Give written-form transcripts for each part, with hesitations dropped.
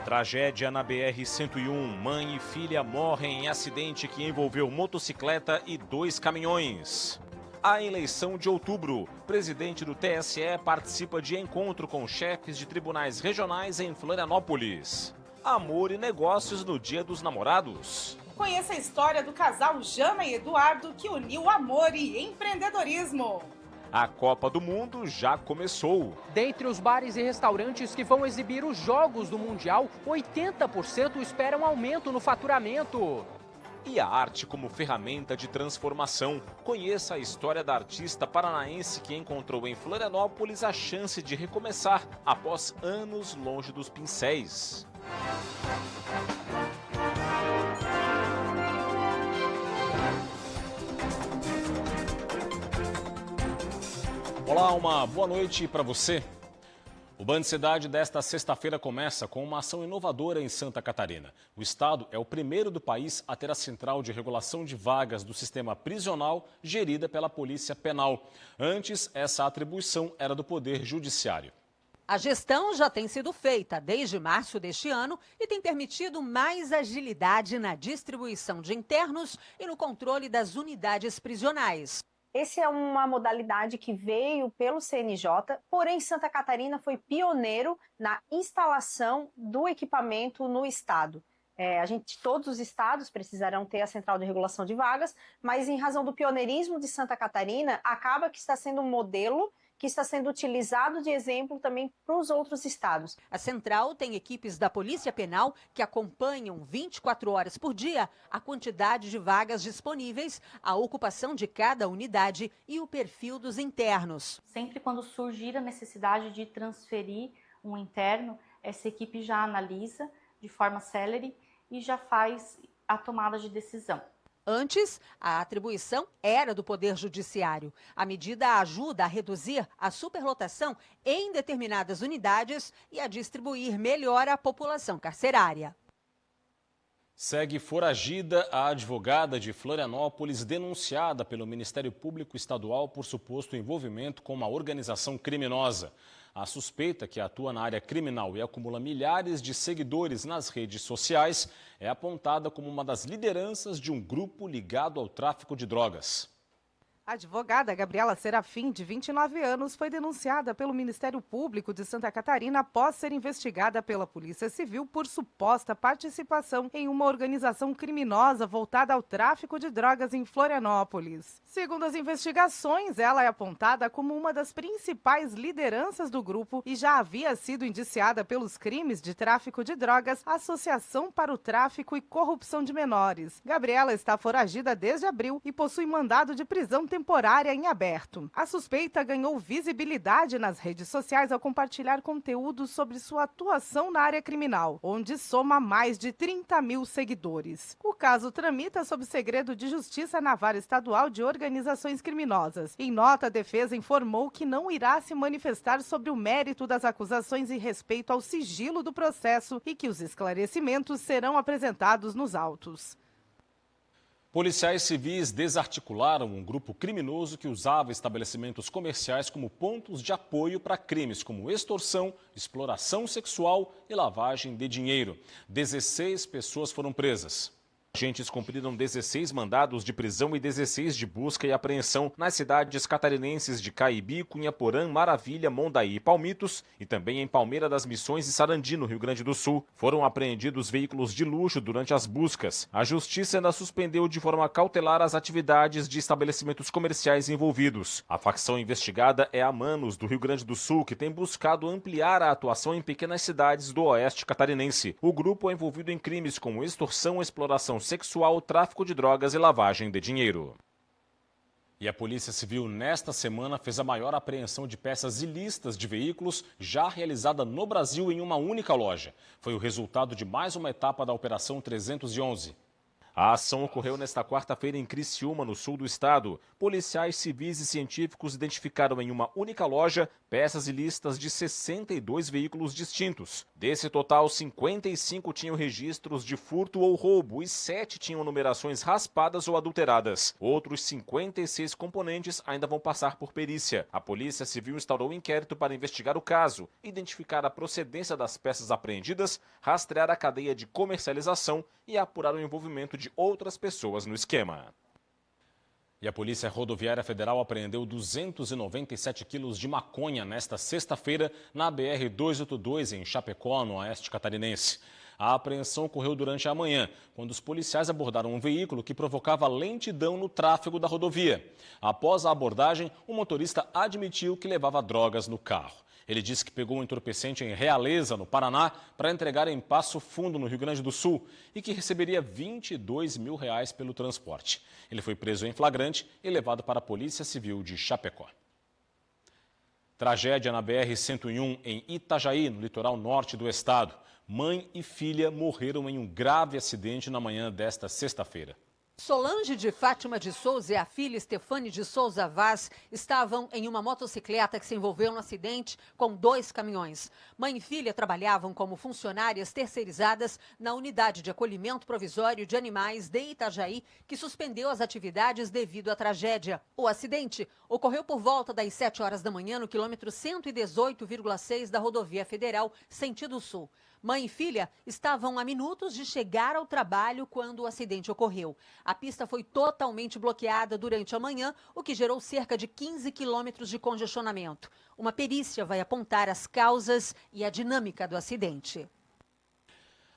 Tragédia na BR-101. Mãe e filha morrem em acidente que envolveu motocicleta e 2 caminhões. A eleição de outubro. Presidente do TSE participa de encontro com chefes de tribunais regionais em Florianópolis. Amor e negócios no Dia dos Namorados. Conheça a história do casal Jana e Eduardo que uniu amor e empreendedorismo. A Copa do Mundo já começou. Dentre os bares e restaurantes que vão exibir os jogos do Mundial, 80% esperam aumento no faturamento. E a arte como ferramenta de transformação. Conheça a história da artista paranaense que encontrou em Florianópolis a chance de recomeçar após anos longe dos pincéis. Olá, uma boa noite para você. O Band Cidade desta sexta-feira começa com uma ação inovadora em Santa Catarina. O estado é o primeiro do país a ter a central de regulação de vagas do sistema prisional gerida pela Polícia Penal. Antes, essa atribuição era do Poder Judiciário. A gestão já tem sido feita desde março deste ano e tem permitido mais agilidade na distribuição de internos e no controle das unidades prisionais. Essa é uma modalidade que veio pelo CNJ, porém Santa Catarina foi pioneiro na instalação do equipamento no estado. Todos os estados precisarão ter a central de regulação de vagas, mas em razão do pioneirismo de Santa Catarina, acaba que está sendo um modelo que está sendo utilizado de exemplo também para os outros estados. A central tem equipes da Polícia Penal que acompanham 24 horas por dia a quantidade de vagas disponíveis, a ocupação de cada unidade e o perfil dos internos. Sempre quando surgir a necessidade de transferir um interno, essa equipe já analisa de forma célere e já faz a tomada de decisão. Antes, a atribuição era do Poder Judiciário. A medida ajuda a reduzir a superlotação em determinadas unidades e a distribuir melhor a população carcerária. Segue foragida a advogada de Florianópolis denunciada pelo Ministério Público Estadual por suposto envolvimento com uma organização criminosa. A suspeita, que atua na área criminal e acumula milhares de seguidores nas redes sociais, é apontada como uma das lideranças de um grupo ligado ao tráfico de drogas. A advogada Gabriela Serafim, de 29 anos, foi denunciada pelo Ministério Público de Santa Catarina após ser investigada pela Polícia Civil por suposta participação em uma organização criminosa voltada ao tráfico de drogas em Florianópolis. Segundo as investigações, ela é apontada como uma das principais lideranças do grupo e já havia sido indiciada pelos crimes de tráfico de drogas, associação para o tráfico e corrupção de menores. Gabriela está foragida desde abril e possui mandado de prisão temporária em aberto. A suspeita ganhou visibilidade nas redes sociais ao compartilhar conteúdo sobre sua atuação na área criminal, onde soma mais de 30 mil seguidores. O caso tramita sob segredo de justiça na Vara Estadual de Organizações Criminosas. Em nota, a defesa informou que não irá se manifestar sobre o mérito das acusações e respeito ao sigilo do processo e que os esclarecimentos serão apresentados nos autos. Policiais civis desarticularam um grupo criminoso que usava estabelecimentos comerciais como pontos de apoio para crimes como extorsão, exploração sexual e lavagem de dinheiro. 16 pessoas foram presas. Agentes cumpriram 16 mandados de prisão e 16 de busca e apreensão nas cidades catarinenses de Caibi, Cunhaporã, Maravilha, Mondaí e Palmitos e também em Palmeira das Missões e Sarandi, no Rio Grande do Sul. Foram apreendidos veículos de luxo durante as buscas. A Justiça ainda suspendeu de forma cautelar as atividades de estabelecimentos comerciais envolvidos. A facção investigada é a Manos, do Rio Grande do Sul, que tem buscado ampliar a atuação em pequenas cidades do oeste catarinense. O grupo é envolvido em crimes como extorsão, exploração sexual, tráfico de drogas e lavagem de dinheiro. E a Polícia Civil, nesta semana, fez a maior apreensão de peças ilícitas de veículos já realizada no Brasil em uma única loja. Foi o resultado de mais uma etapa da Operação 311. A ação ocorreu nesta quarta-feira em Criciúma, no sul do estado. Policiais civis e científicos identificaram em uma única loja peças ilícitas de 62 veículos distintos. Desse total, 55 tinham registros de furto ou roubo e 7 tinham numerações raspadas ou adulteradas. Outros 56 componentes ainda vão passar por perícia. A Polícia Civil instaurou um inquérito para investigar o caso, identificar a procedência das peças apreendidas, rastrear a cadeia de comercialização e apurar o envolvimento de outras pessoas no esquema. E a Polícia Rodoviária Federal apreendeu 297 quilos de maconha nesta sexta-feira na BR-282, em Chapecó, no oeste catarinense. A apreensão ocorreu durante a manhã, quando os policiais abordaram um veículo que provocava lentidão no tráfego da rodovia. Após a abordagem, o motorista admitiu que levava drogas no carro. Ele disse que pegou um entorpecente em Realeza, no Paraná, para entregar em Passo Fundo, no Rio Grande do Sul, e que receberia R$22 mil pelo transporte. Ele foi preso em flagrante e levado para a Polícia Civil de Chapecó. Tragédia na BR-101, em Itajaí, no litoral norte do estado. Mãe e filha morreram em um grave acidente na manhã desta sexta-feira. Solange de Fátima de Souza e a filha Stefane de Souza Vaz estavam em uma motocicleta que se envolveu no acidente com 2 caminhões. Mãe e filha trabalhavam como funcionárias terceirizadas na unidade de acolhimento provisório de animais de Itajaí, que suspendeu as atividades devido à tragédia. O acidente ocorreu por volta das 7 horas da manhã no quilômetro 118,6 da rodovia federal, sentido sul. Mãe e filha estavam a minutos de chegar ao trabalho quando o acidente ocorreu. A pista foi totalmente bloqueada durante a manhã, o que gerou cerca de 15 quilômetros de congestionamento. Uma perícia vai apontar as causas e a dinâmica do acidente.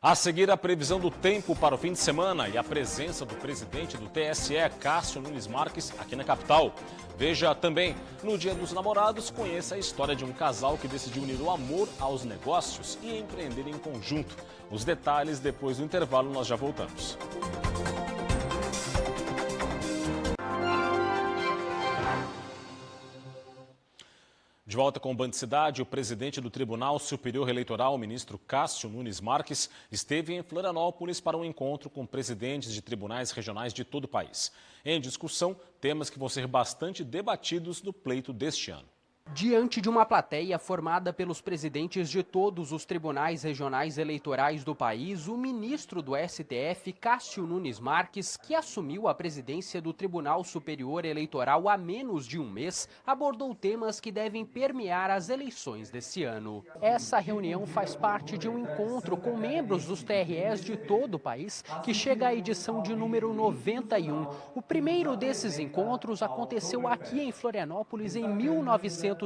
A seguir, a previsão do tempo para o fim de semana e a presença do presidente do TSE, Cássio Nunes Marques, aqui na capital. Veja também, no Dia dos Namorados, conheça a história de um casal que decidiu unir o amor aos negócios e empreender em conjunto. Os detalhes depois do intervalo, nós já voltamos. De volta com o Band Cidade, o presidente do Tribunal Superior Eleitoral, o ministro Cássio Nunes Marques, esteve em Florianópolis para um encontro com presidentes de tribunais regionais de todo o país. Em discussão, temas que vão ser bastante debatidos no pleito deste ano. Diante de uma plateia formada pelos presidentes de todos os tribunais regionais eleitorais do país, o ministro do STF, Cássio Nunes Marques, que assumiu a presidência do Tribunal Superior Eleitoral há menos de um mês, abordou temas que devem permear as eleições desse ano. Essa reunião faz parte de um encontro com membros dos TREs de todo o país, que chega à edição de número 91. O primeiro desses encontros aconteceu aqui em Florianópolis em 1995.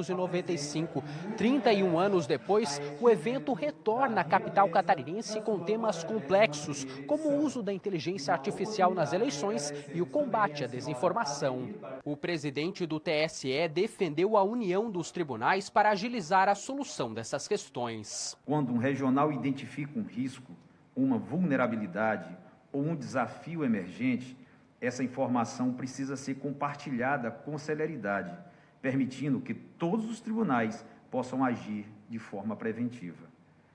31 anos depois, o evento retorna à capital catarinense com temas complexos, como o uso da inteligência artificial nas eleições e o combate à desinformação. O presidente do TSE defendeu a união dos tribunais para agilizar a solução dessas questões. Quando um regional identifica um risco, uma vulnerabilidade ou um desafio emergente, essa informação precisa ser compartilhada com celeridade, permitindo que todos os tribunais possam agir de forma preventiva.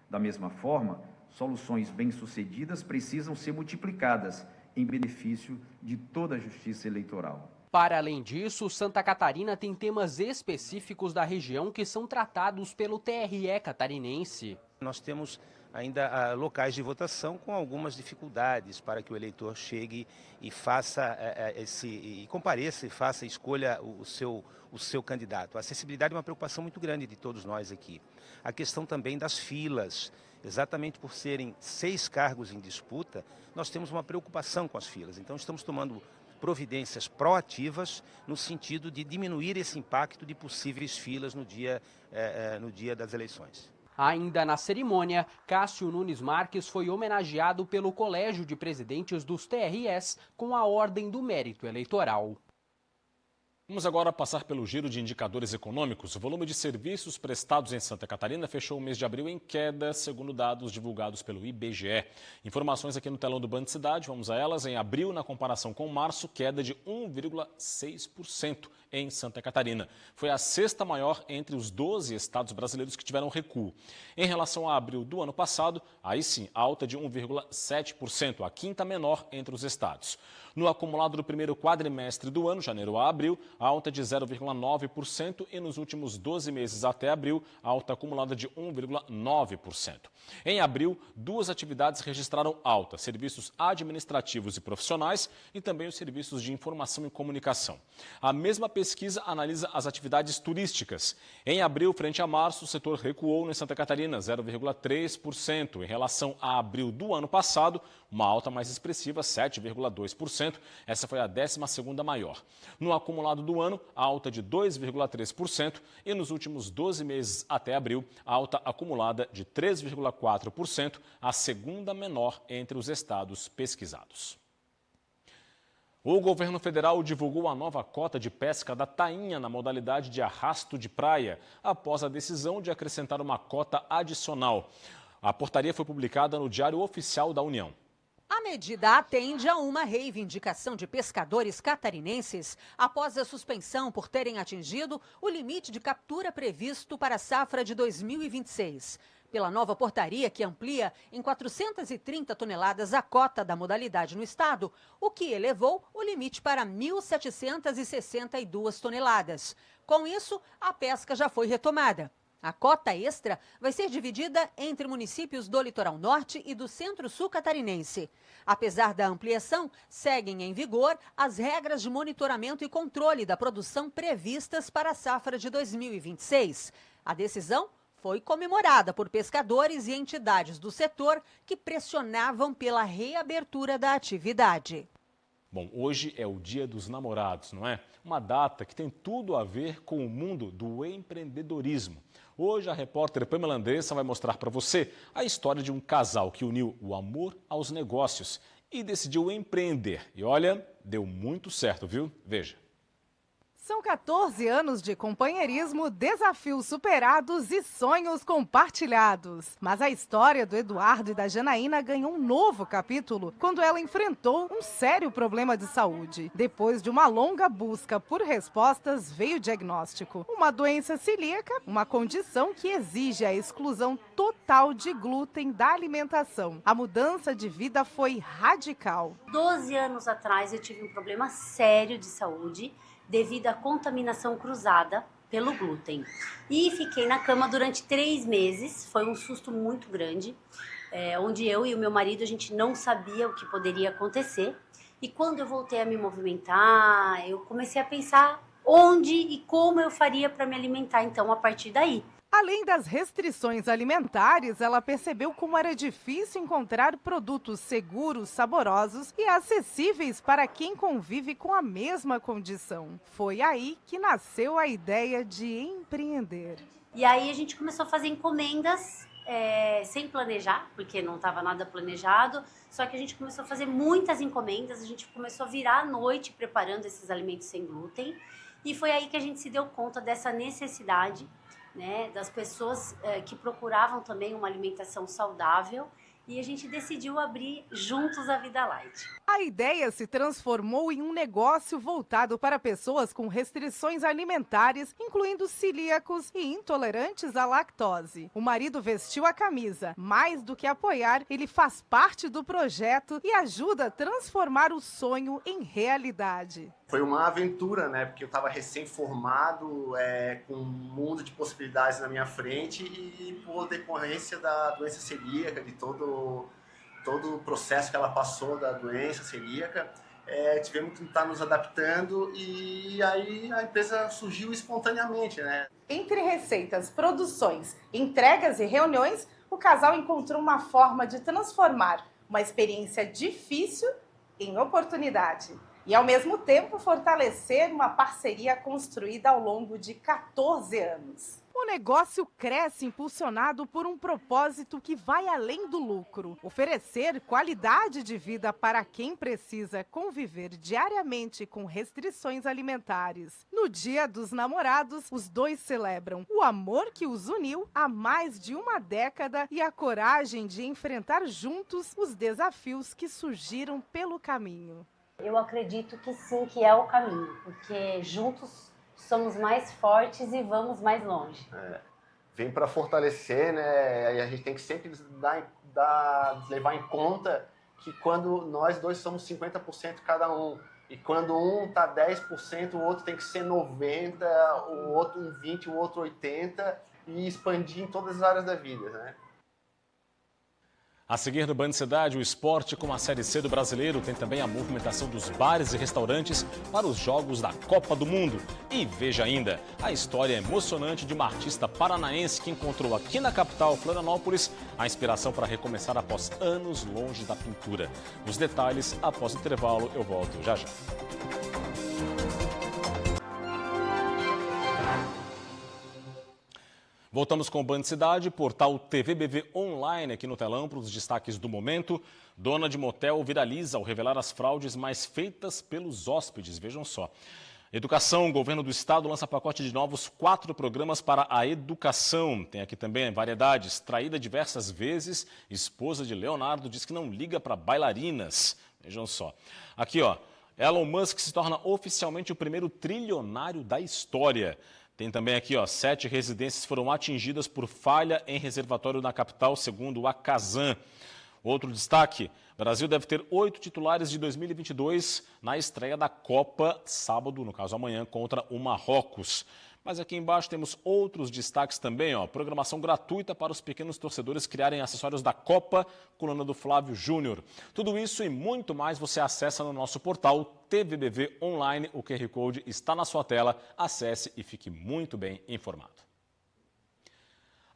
Da mesma forma, soluções bem-sucedidas precisam ser multiplicadas em benefício de toda a justiça eleitoral. Para além disso, Santa Catarina tem temas específicos da região que são tratados pelo TRE catarinense. Nós temos ainda locais de votação com algumas dificuldades para que o eleitor chegue e faça e compareça e faça escolha o seu candidato. A acessibilidade é uma preocupação muito grande de todos nós aqui. A questão também das filas, exatamente por serem 6 cargos em disputa, nós temos uma preocupação com as filas. Então estamos tomando providências proativas no sentido de diminuir esse impacto de possíveis filas no dia das eleições. Ainda na cerimônia, Cássio Nunes Marques foi homenageado pelo Colégio de Presidentes dos TREs com a Ordem do Mérito Eleitoral. Vamos agora passar pelo giro de indicadores econômicos. O volume de serviços prestados em Santa Catarina fechou o mês de abril em queda, segundo dados divulgados pelo IBGE. Informações aqui no telão do Band Cidade, vamos a elas. Em abril, na comparação com março, queda de 1,6% em Santa Catarina. Foi a sexta maior entre os 12 estados brasileiros que tiveram recuo. Em relação a abril do ano passado, aí sim, alta de 1,7%, a quinta menor entre os estados. No acumulado do primeiro quadrimestre do ano, janeiro a abril, alta de 0,9% e nos últimos 12 meses até abril, alta acumulada de 1,9%. Em abril, duas atividades registraram alta, serviços administrativos e profissionais e também os serviços de informação e comunicação. A mesma pesquisa analisa as atividades turísticas. Em abril, frente a março, o setor recuou em Santa Catarina, 0,3%. Em relação a abril do ano passado, uma alta mais expressiva, 7,2%. Essa foi a 12ª maior. No acumulado do ano, alta de 2,3% e nos últimos 12 meses até abril, alta acumulada de 3,4%, a segunda menor entre os estados pesquisados. O governo federal divulgou a nova cota de pesca da tainha na modalidade de arrasto de praia, após a decisão de acrescentar uma cota adicional. A portaria foi publicada no Diário Oficial da União. A medida atende a uma reivindicação de pescadores catarinenses após a suspensão por terem atingido o limite de captura previsto para a safra de 2026. Pela nova portaria que amplia em 430 toneladas a cota da modalidade no estado, o que elevou o limite para 1.762 toneladas. Com isso, a pesca já foi retomada. A cota extra vai ser dividida entre municípios do Litoral Norte e do Centro-Sul catarinense. Apesar da ampliação, seguem em vigor as regras de monitoramento e controle da produção previstas para a safra de 2026. A decisão foi comemorada por pescadores e entidades do setor que pressionavam pela reabertura da atividade. Bom, hoje é o Dia dos Namorados, não é? Uma data que tem tudo a ver com o mundo do empreendedorismo. Hoje a repórter Pamela Andressa vai mostrar para você a história de um casal que uniu o amor aos negócios e decidiu empreender. E olha, deu muito certo, viu? Veja. São 14 anos de companheirismo, desafios superados e sonhos compartilhados. Mas a história do Eduardo e da Janaína ganhou um novo capítulo quando ela enfrentou um sério problema de saúde. Depois de uma longa busca por respostas, veio o diagnóstico: uma doença celíaca, uma condição que exige a exclusão total de glúten da alimentação. A mudança de vida foi radical. 12 anos atrás eu tive um problema sério de saúde devido à contaminação cruzada pelo glúten. E fiquei na cama durante 3 meses, foi um susto muito grande, onde eu e o meu marido, a gente não sabia o que poderia acontecer. E quando eu voltei a me movimentar, eu comecei a pensar onde e como eu faria para me alimentar, então, a partir daí. Além das restrições alimentares, ela percebeu como era difícil encontrar produtos seguros, saborosos e acessíveis para quem convive com a mesma condição. Foi aí que nasceu a ideia de empreender. E aí a gente começou a fazer encomendas sem planejar, porque não estava nada planejado, só que a gente começou a fazer muitas encomendas, a gente começou a virar à noite preparando esses alimentos sem glúten, e foi aí que a gente se deu conta dessa necessidade, né, das pessoas que procuravam também uma alimentação saudável, e a gente decidiu abrir juntos a Vida Light. A ideia se transformou em um negócio voltado para pessoas com restrições alimentares, incluindo celíacos e intolerantes à lactose. O marido vestiu a camisa. Mais do que apoiar, ele faz parte do projeto e ajuda a transformar o sonho em realidade. Foi uma aventura, né? Porque eu estava recém-formado, com um mundo de possibilidades na minha frente, e por decorrência da doença celíaca, de todo o processo que ela passou da doença celíaca, tivemos que estar nos adaptando, e aí a empresa surgiu espontaneamente, né? Entre receitas, produções, entregas e reuniões, o casal encontrou uma forma de transformar uma experiência difícil em oportunidade. E, ao mesmo tempo, fortalecer uma parceria construída ao longo de 14 anos. O O negócio cresce impulsionado por um propósito que vai além do lucro: oferecer qualidade de vida para quem precisa conviver diariamente com restrições alimentares. No Dia dos Namorados, os dois celebram o amor que os uniu há mais de uma década e a coragem de enfrentar juntos os desafios que surgiram pelo caminho. Eu acredito que sim, que é o caminho, porque juntos somos mais fortes e vamos mais longe. Vem para fortalecer, né? E a gente tem que sempre levar em conta que quando nós dois somos 50% cada um, e quando um tá 10%, o outro tem que ser 90%, o outro um 20%, o outro 80%, e expandir em todas as áreas da vida, né? A seguir no Band Cidade, o esporte com a Série C do Brasileiro. Tem também a movimentação dos bares e restaurantes para os jogos da Copa do Mundo. E veja ainda a história emocionante de uma artista paranaense que encontrou aqui na capital, Florianópolis, a inspiração para recomeçar após anos longe da pintura. Os detalhes após o intervalo, eu volto já já. Voltamos com o Band Cidade, portal TVBV Online aqui no telão para os destaques do momento. Dona de motel viraliza ao revelar as fraudes mais feitas pelos hóspedes, vejam só. Educação, o governo do estado lança pacote de novos 4 programas para a educação. Tem aqui também variedades. Traída diversas vezes, esposa de Leonardo diz que não liga para bailarinas. Vejam só. Aqui, ó, Elon Musk se torna oficialmente o primeiro trilionário da história. Tem também aqui, ó, 7 residências foram atingidas por falha em reservatório na capital, segundo a Casan. Outro destaque, Brasil deve ter 8 titulares de 2022 na estreia da Copa, sábado, no caso amanhã, contra o Marrocos. Mas aqui embaixo temos outros destaques também, ó, programação gratuita para os pequenos torcedores criarem acessórios da Copa, coluna do Flávio Júnior. Tudo isso e muito mais você acessa no nosso portal TVBV Online. O QR Code está na sua tela, acesse e fique muito bem informado.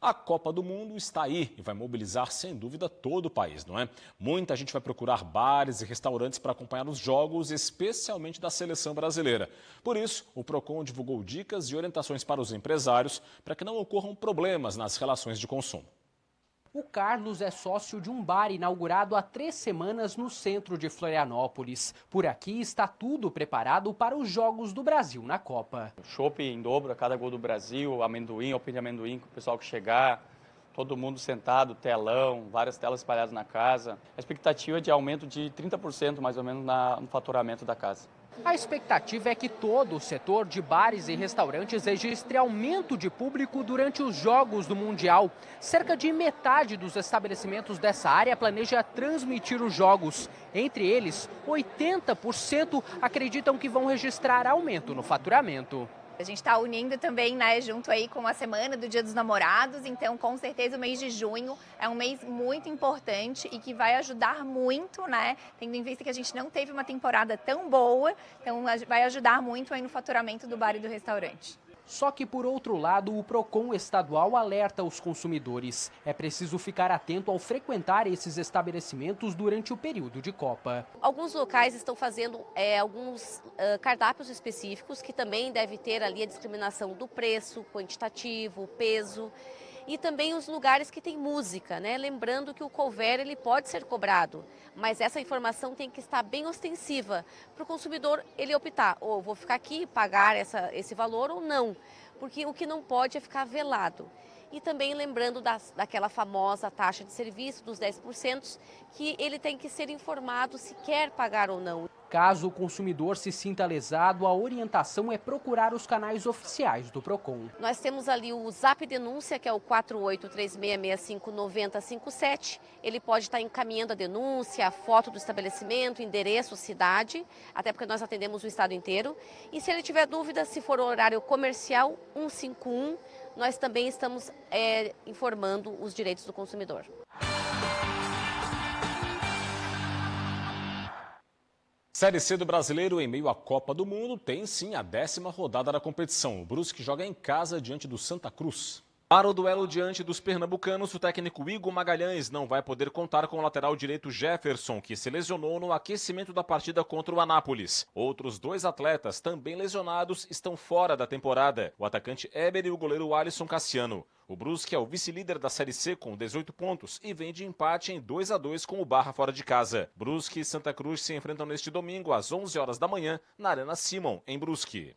A Copa do Mundo está aí e vai mobilizar, sem dúvida, todo o país, não é? Muita gente vai procurar bares e restaurantes para acompanhar os jogos, especialmente da seleção brasileira. Por isso, o Procon divulgou dicas e orientações para os empresários para que não ocorram problemas nas relações de consumo. O Carlos é sócio de um bar inaugurado há 3 semanas no centro de Florianópolis. Por aqui está tudo preparado para os Jogos do Brasil na Copa. Chopp em dobro a cada gol do Brasil, amendoim, alpine de amendoim com o pessoal que chegar, todo mundo sentado, telão, várias telas espalhadas na casa. A expectativa é de aumento de 30% mais ou menos no faturamento da casa. A expectativa é que todo o setor de bares e restaurantes registre aumento de público durante os Jogos do Mundial. Cerca de metade dos estabelecimentos dessa área planeja transmitir os jogos. Entre eles, 80% acreditam que vão registrar aumento no faturamento. A gente está unindo também, né, junto aí com a semana do Dia dos Namorados, então com certeza o mês de junho é um mês muito importante e que vai ajudar muito, né, tendo em vista que a gente não teve uma temporada tão boa, então vai ajudar muito aí no faturamento do bar e do restaurante. Só que, por outro lado, o Procon estadual alerta os consumidores. É preciso ficar atento ao frequentar esses estabelecimentos durante o período de Copa. Alguns locais estão fazendo alguns cardápios específicos, que também deve ter ali a discriminação do preço, quantitativo, peso. E também os lugares que tem música, né? Lembrando que o couvert ele pode ser cobrado, mas essa informação tem que estar bem ostensiva para o consumidor ele optar, ou vou ficar aqui e pagar esse valor ou não, porque o que não pode é ficar velado. E também lembrando daquela famosa taxa de serviço dos 10%, que ele tem que ser informado se quer pagar ou não. Caso o consumidor se sinta lesado, a orientação é procurar os canais oficiais do Procon. Nós temos ali o Zap Denúncia, que é o 4836659057. Ele pode estar encaminhando a denúncia, a foto do estabelecimento, endereço, cidade, até porque nós atendemos o estado inteiro. E se ele tiver dúvida, se for horário comercial, 151, nós também estamos informando os direitos do consumidor. Série C do Brasileiro, em meio à Copa do Mundo, tem sim a 10ª rodada da competição. O Brusque joga em casa diante do Santa Cruz. Para o duelo diante dos pernambucanos, o técnico Igor Magalhães não vai poder contar com o lateral direito Jefferson, que se lesionou no aquecimento da partida contra o Anápolis. Outros 2 atletas, também lesionados, estão fora da temporada: o atacante Éber e o goleiro Alisson Cassiano. O Brusque é o vice-líder da Série C com 18 pontos e vem de empate em 2-2 com o Barra fora de casa. Brusque e Santa Cruz se enfrentam neste domingo às 11 horas da manhã na Arena Simon, em Brusque.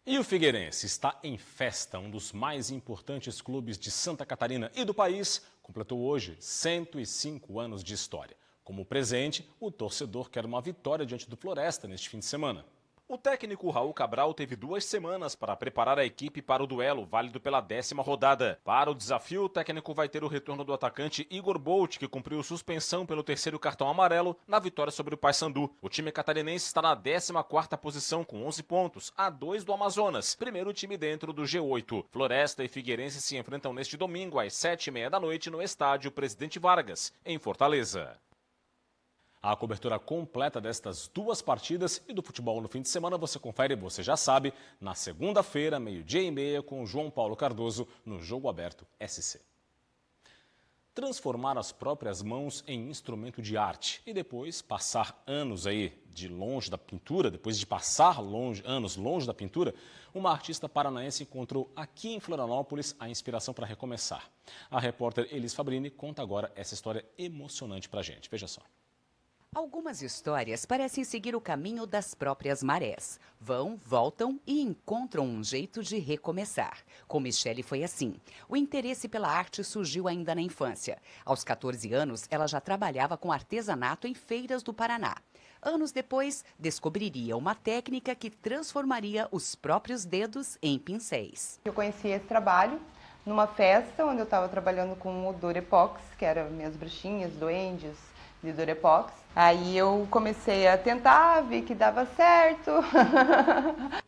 E o Figueirense está em festa. Um dos mais importantes clubes de Santa Catarina e do país completou hoje 105 anos de história. Como presente, o torcedor quer uma vitória diante do Floresta neste fim de semana. O técnico Raul Cabral teve 2 semanas para preparar a equipe para o duelo, válido pela 10ª rodada. Para o desafio, o técnico vai ter o retorno do atacante Igor Bolt, que cumpriu suspensão pelo 3º cartão amarelo na vitória sobre o Paysandu. O time catarinense está na 14ª posição com 11 pontos, a 2 do Amazonas, primeiro time dentro do G8. Floresta e Figueirense se enfrentam neste domingo às 7h30 da noite no estádio Presidente Vargas, em Fortaleza. A cobertura completa destas 2 partidas e do futebol no fim de semana você confere, você já sabe, na segunda-feira, 12h30, com João Paulo Cardoso, no Jogo Aberto SC. Transformar as próprias mãos em instrumento de arte e depois passar anos aí de longe da pintura, depois de passar anos longe da pintura, uma artista paranaense encontrou aqui em Florianópolis a inspiração para recomeçar. A repórter Elis Fabrini conta agora essa história emocionante pra gente. Veja só. Algumas histórias parecem seguir o caminho das próprias marés. Vão, voltam e encontram um jeito de recomeçar. Com Michele foi assim. O interesse pela arte surgiu ainda na infância. Aos 14 anos, ela já trabalhava com artesanato em feiras do Paraná. Anos depois, descobriria uma técnica que transformaria os próprios dedos em pincéis. Eu conheci esse trabalho numa festa onde eu estava trabalhando com o Durepox, que eram minhas bruxinhas, duendes de Durepox. Aí eu comecei a tentar, vi que dava certo.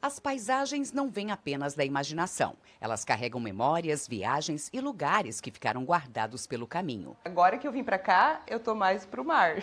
As paisagens não vêm apenas da imaginação. Elas carregam memórias, viagens e lugares que ficaram guardados pelo caminho. Agora que eu vim pra cá, eu tô mais pro mar.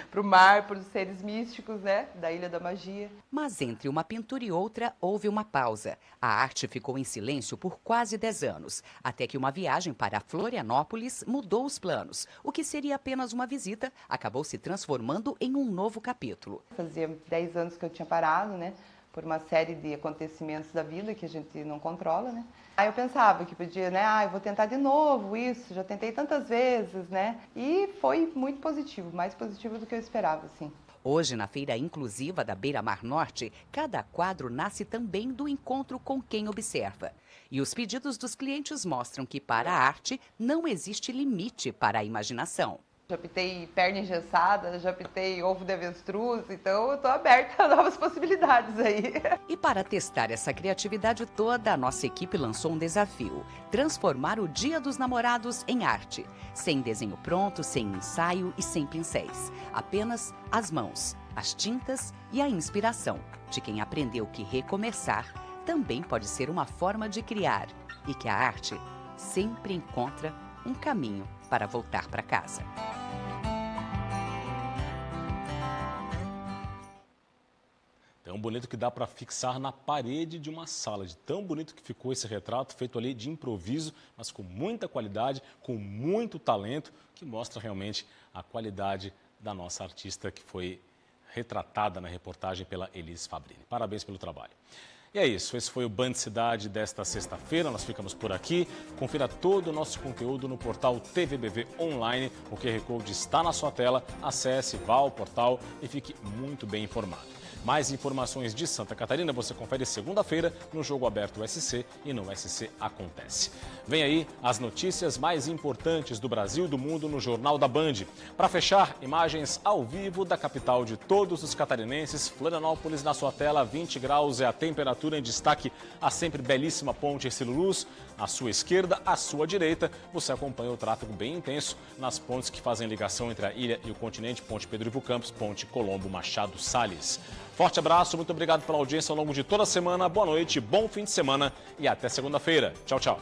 Pro mar, pros seres místicos, né? Da Ilha da Magia. Mas entre uma pintura e outra, houve uma pausa. A arte ficou em silêncio por quase 10 anos, até que uma viagem para Florianópolis mudou os planos. O que seria apenas uma visita, acabou se transformando em um novo capítulo. Fazia 10 anos que eu tinha parado, né? Por uma série de acontecimentos da vida que a gente não controla, né? Aí eu pensava que podia, né? Eu vou tentar de novo isso, já tentei tantas vezes, né? E foi muito positivo, mais positivo do que eu esperava, assim. Hoje, na Feira Inclusiva da Beira Mar Norte, cada quadro nasce também do encontro com quem observa. E os pedidos dos clientes mostram que para a arte não existe limite para a imaginação. Já pintei perna engessada, já pintei ovo de avestruz, então eu estou aberta a novas possibilidades aí. E para testar essa criatividade toda, a nossa equipe lançou um desafio: transformar o Dia dos Namorados em arte. Sem desenho pronto, sem ensaio e sem pincéis. Apenas as mãos, as tintas e a inspiração de quem aprendeu que recomeçar também pode ser uma forma de criar e que a arte sempre encontra um caminho para voltar para casa. Tão bonito que dá para fixar na parede de uma sala, de tão bonito que ficou esse retrato, feito ali de improviso, mas com muita qualidade, com muito talento, que mostra realmente a qualidade da nossa artista que foi retratada na reportagem pela Elis Fabrini. Parabéns pelo trabalho. E é isso, esse foi o Band Cidade desta sexta-feira, nós ficamos por aqui. Confira todo o nosso conteúdo no portal TVBV Online, o QR Code está na sua tela, acesse, vá ao portal e fique muito bem informado. Mais informações de Santa Catarina você confere segunda-feira no Jogo Aberto SC e no SC Acontece. Vem aí as notícias mais importantes do Brasil e do mundo no Jornal da Band. Para fechar, imagens ao vivo da capital de todos os catarinenses, Florianópolis na sua tela, 20 graus é a temperatura em destaque, a sempre belíssima ponte Hercílio Luz. À sua esquerda, à sua direita, você acompanha o tráfego bem intenso nas pontes que fazem ligação entre a ilha e o continente, Ponte Pedro Ivo Campos, Ponte Colombo Machado Salles. Forte abraço, muito obrigado pela audiência ao longo de toda a semana, boa noite, bom fim de semana e até segunda-feira. Tchau, tchau.